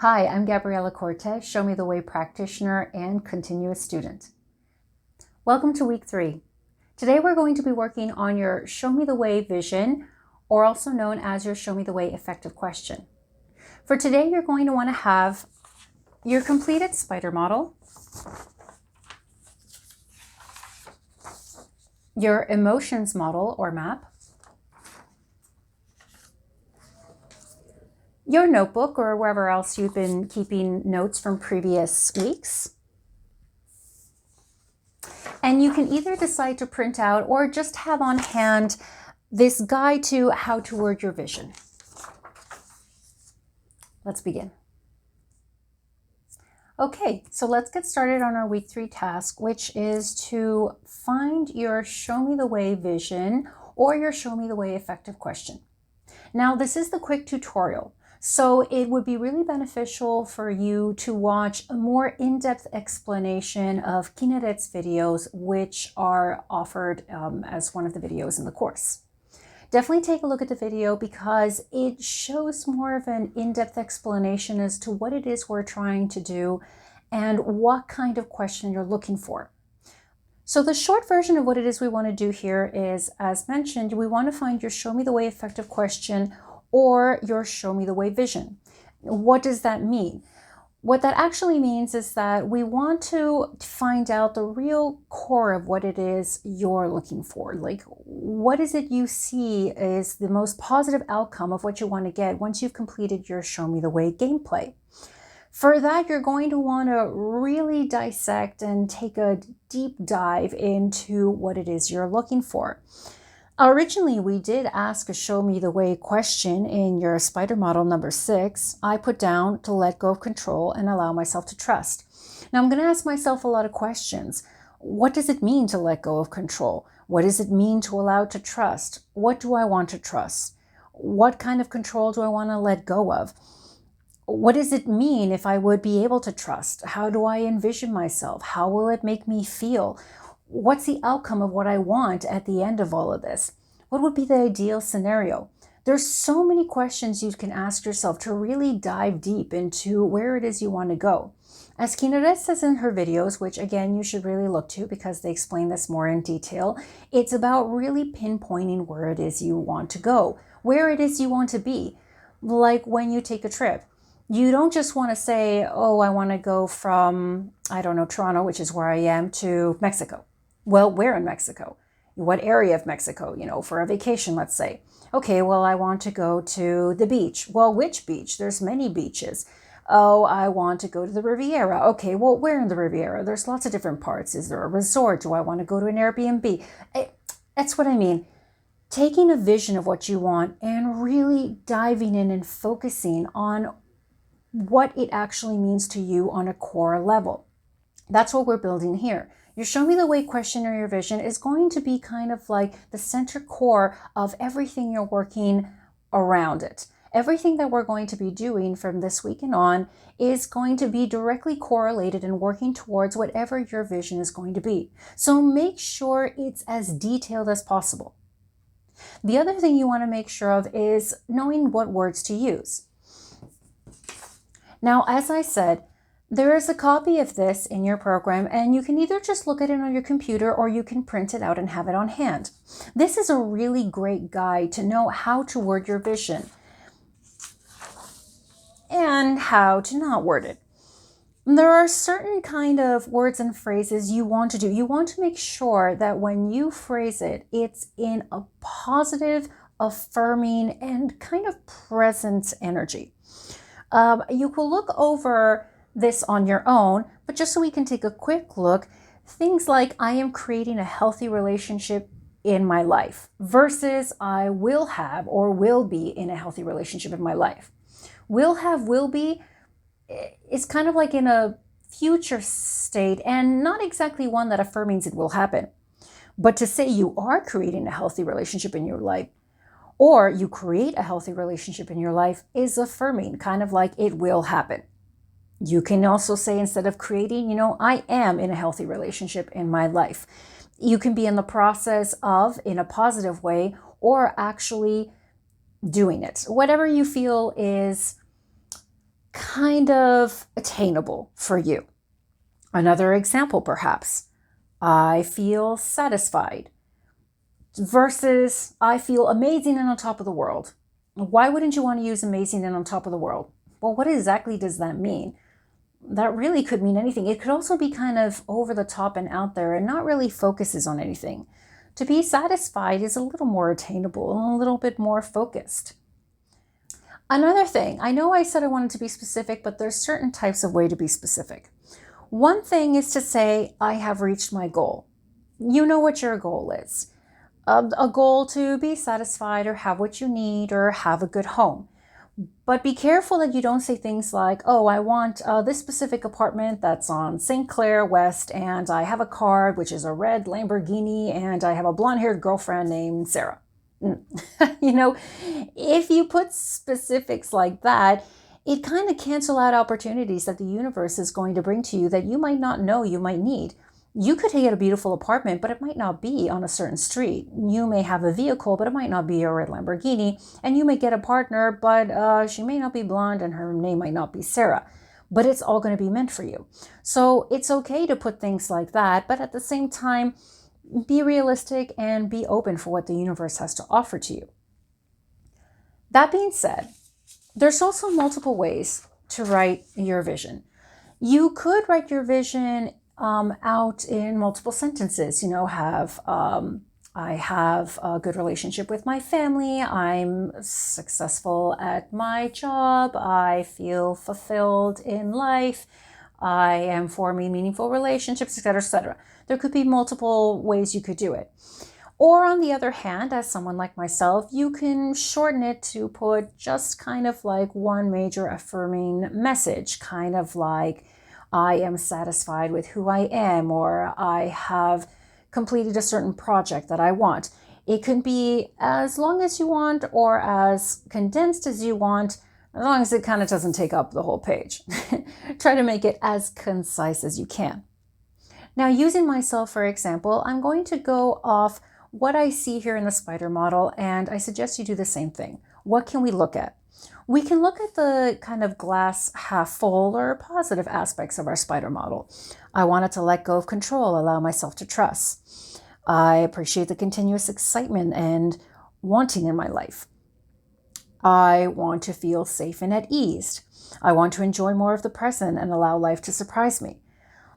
Hi, I'm Gabriela Cortez, Show Me the Way practitioner and continuous student. Welcome to week 3. Today we're going to be working on your Show Me the Way vision, or also known as your Show Me the Way effective question. For today, you're going to want to have your completed spider model, your emotions model or map, your notebook or wherever else you've been keeping notes from previous weeks. And you can either decide to print out or just have on hand this guide to how to word your vision. Let's begin. Okay, so let's get started on our week 3 task, which is to find your Show Me the Way vision or your Show Me the Way effective question. Now, this is the quick tutorial, so it would be really beneficial for you to watch a more in-depth explanation of Kineret's videos, which are offered as one of the videos in the course. Definitely take a look at the video because it shows more of an in-depth explanation as to what it is we're trying to do and what kind of question you're looking for. So the short version of what it is we want to do here is, as mentioned, we want to find your Show Me the Way effective question or your Show Me the Way vision. What does that mean? What that actually means is that we want to find out the real core of what it is you're looking for. Like, what is it you see is the most positive outcome of what you want to get once you've completed your Show Me the Way gameplay. For that, you're going to want to really dissect and take a deep dive into what it is you're looking for. Originally, we did ask a Show Me the Way question in your spider model number 6. I put down to let go of control and allow myself to trust. Now, I'm going to ask myself a lot of questions. What does it mean to let go of control? What does it mean to allow to trust? What do I want to trust? What kind of control do I want to let go of? What does it mean if I would be able to trust? How do I envision myself? How will it make me feel? What's the outcome of what I want at the end of all of this? What would be the ideal scenario? There's so many questions you can ask yourself to really dive deep into where it is you want to go. As Kineret says in her videos, which again you should really look to because they explain this more in detail, it's about really pinpointing where it is you want to go, where it is you want to be. Like when you take a trip. You don't just want to say, oh, I want to go from, Toronto, which is where I am, to Mexico. Well, where in Mexico? What area of Mexico, for a vacation, let's say. Okay, well, I want to go to the beach. Well, which beach? There's many beaches. Oh, I want to go to the Riviera. Okay, well, where in the Riviera? There's lots of different parts. Is there a resort? Do I want to go to an Airbnb? That's what I mean. Taking a vision of what you want and really diving in and focusing on what it actually means to you on a core level. That's what we're building here. Your Show Me the Way question or your vision is going to be kind of like the center core of everything you're working around it. Everything that we're going to be doing from this week and on is going to be directly correlated and working towards whatever your vision is going to be. So make sure it's as detailed as possible. The other thing you want to make sure of is knowing what words to use. Now, as I said, there is a copy of this in your program, and you can either just look at it on your computer or you can print it out and have it on hand. This is a really great guide to know how to word your vision and how to not word it. There are certain kind of words and phrases you want to do. You want to make sure that when you phrase it, it's in a positive, affirming, and kind of present energy. You will look over this on your own, but just so we can take a quick look, things like I am creating a healthy relationship in my life versus I will have or will be in a healthy relationship in my life. Will have, will be is kind of like in a future state and not exactly one that affirms it will happen. But to say you are creating a healthy relationship in your life or you create a healthy relationship in your life is affirming, kind of like it will happen. You can also say, instead of creating, I am in a healthy relationship in my life. You can be in the process of, in a positive way, or actually doing it. Whatever you feel is kind of attainable for you. Another example, perhaps, I feel satisfied versus I feel amazing and on top of the world. Why wouldn't you want to use amazing and on top of the world? Well, what exactly does that mean? That really could mean anything. It could also be kind of over the top and out there and not really focuses on anything. To be satisfied is a little more attainable and a little bit more focused. Another thing, I know I said I wanted to be specific, but there's certain types of way to be specific. One thing is to say, I have reached my goal. You know what your goal is. A goal to be satisfied or have what you need or have a good home. But be careful that you don't say things like, oh, I want this specific apartment that's on St. Clair West, and I have a car, which is a red Lamborghini, and I have a blonde-haired girlfriend named Sarah. You know, if you put specifics like that, it kind of cancels out opportunities that the universe is going to bring to you that you might not know you might need. You could get a beautiful apartment, but it might not be on a certain street. You may have a vehicle, but it might not be a red Lamborghini. And you may get a partner, but she may not be blonde and her name might not be Sarah. But it's all going to be meant for you. So it's okay to put things like that, but at the same time, be realistic and be open for what the universe has to offer to you. That being said, there's also multiple ways to write your vision. You could write your vision out in multiple sentences. I have a good relationship with my family. I'm successful at my job. I feel fulfilled in life. I am forming meaningful relationships, etc., etc. There could be multiple ways you could do it. Or on the other hand, as someone like myself, you can shorten it to put just kind of like one major affirming message, kind of like, I am satisfied with who I am, or I have completed a certain project that I want. It can be as long as you want or as condensed as you want, as long as it kind of doesn't take up the whole page. Try to make it as concise as you can. Now, using myself, for example, I'm going to go off what I see here in the spider model, and I suggest you do the same thing. What can we look at? We can look at the kind of glass half full or positive aspects of our spider model. I wanted to let go of control, allow myself to trust. I appreciate the continuous excitement and wanting in my life. I want to feel safe and at ease. I want to enjoy more of the present and allow life to surprise me.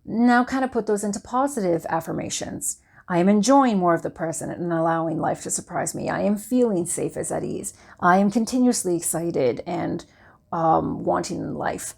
Now kind of put those into positive affirmations. I am enjoying more of the present and allowing life to surprise me. I am feeling safe as at ease. I am continuously excited and wanting life.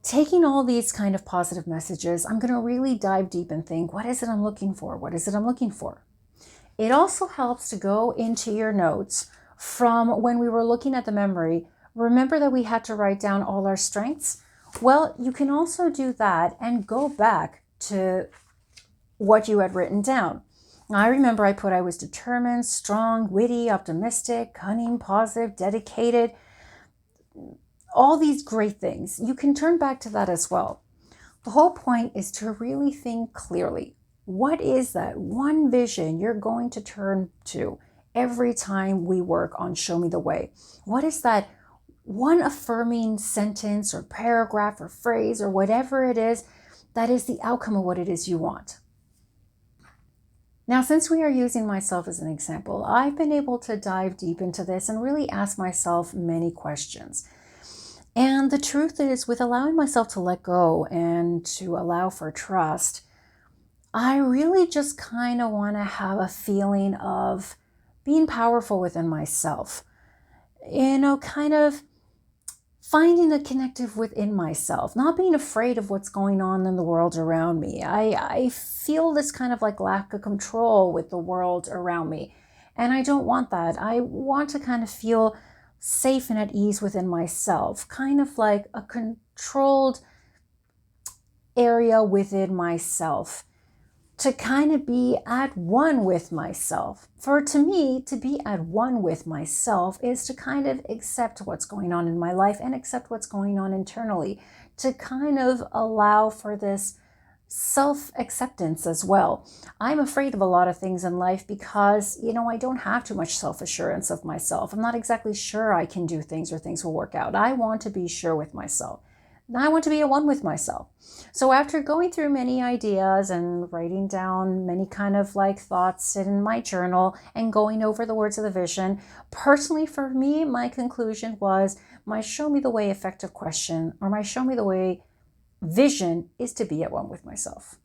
Taking all these kind of positive messages, I'm going to really dive deep and think, what is it I'm looking for? What is it I'm looking for? It also helps to go into your notes from when we were looking at the memory. Remember that we had to write down all our strengths? Well, you can also do that and go back to what you had written down. I remember I was determined, strong, witty, optimistic, cunning, positive, dedicated, all these great things. You can turn back to that as well. The whole point is to really think clearly. What is that one vision you're going to turn to every time we work on Show Me the Way? What is that one affirming sentence or paragraph or phrase or whatever it is that is the outcome of what it is you want? Now, since we are using myself as an example, I've been able to dive deep into this and really ask myself many questions. And the truth is, with allowing myself to let go and to allow for trust, I really just kind of want to have a feeling of being powerful within myself. Kind of finding a connective within myself, not being afraid of what's going on in the world around me. I feel this kind of like lack of control with the world around me. And I don't want that. I want to kind of feel safe and at ease within myself, kind of like a controlled area within myself, to kind of be at one with myself. For to me, to be at one with myself is to kind of accept what's going on in my life and accept what's going on internally, to kind of allow for this self-acceptance as well. I'm afraid of a lot of things in life because, I don't have too much self-assurance of myself. I'm not exactly sure I can do things or things will work out. I want to be sure with myself. I want to be at one with myself. So after going through many ideas and writing down many kind of like thoughts in my journal and going over the words of the vision, personally for me, my conclusion was my show me the way effective question, or my show me the way vision, is to be at one with myself.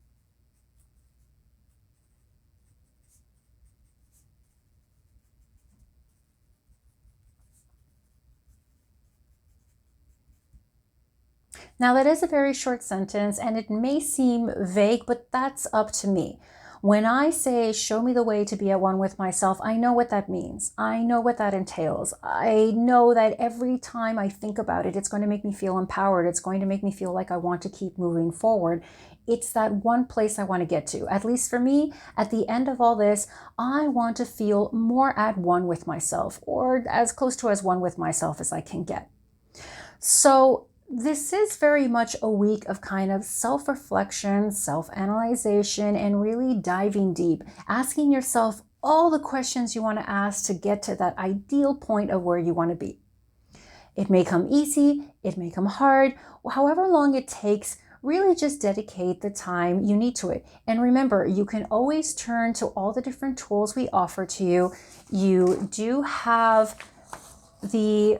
Now, that is a very short sentence and it may seem vague, but that's up to me. When I say, show me the way to be at one with myself, I know what that means. I know what that entails. I know that every time I think about it, it's going to make me feel empowered. It's going to make me feel like I want to keep moving forward. It's that one place I want to get to. At least for me, at the end of all this, I want to feel more at one with myself, or as close to as one with myself as I can get. So this is very much a week of kind of self-reflection, self-analyzation, and really diving deep, asking yourself all the questions you want to ask to get to that ideal point of where you want to be. It may come easy, it may come hard, however long it takes, really just dedicate the time you need to it. And remember, you can always turn to all the different tools we offer to you. You do have the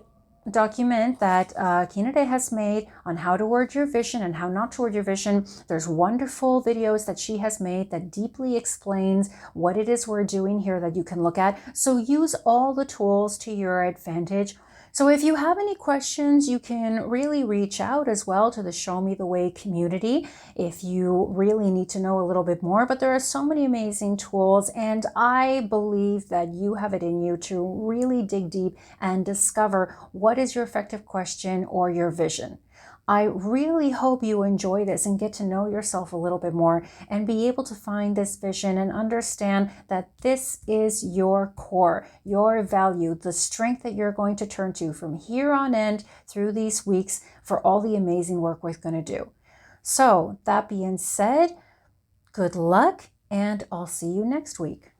document that Kina Day has made on how to word your vision and how not to word your vision. There's wonderful videos that she has made that deeply explains what it is we're doing here that you can look at. So use all the tools to your advantage. So if you have any questions, you can really reach out as well to the Show Me the Way community if you really need to know a little bit more. But there are so many amazing tools, and I believe that you have it in you to really dig deep and discover what is your effective question or your vision. I really hope you enjoy this and get to know yourself a little bit more and be able to find this vision and understand that this is your core, your value, the strength that you're going to turn to from here on end through these weeks for all the amazing work we're going to do. So that being said, good luck, and I'll see you next week.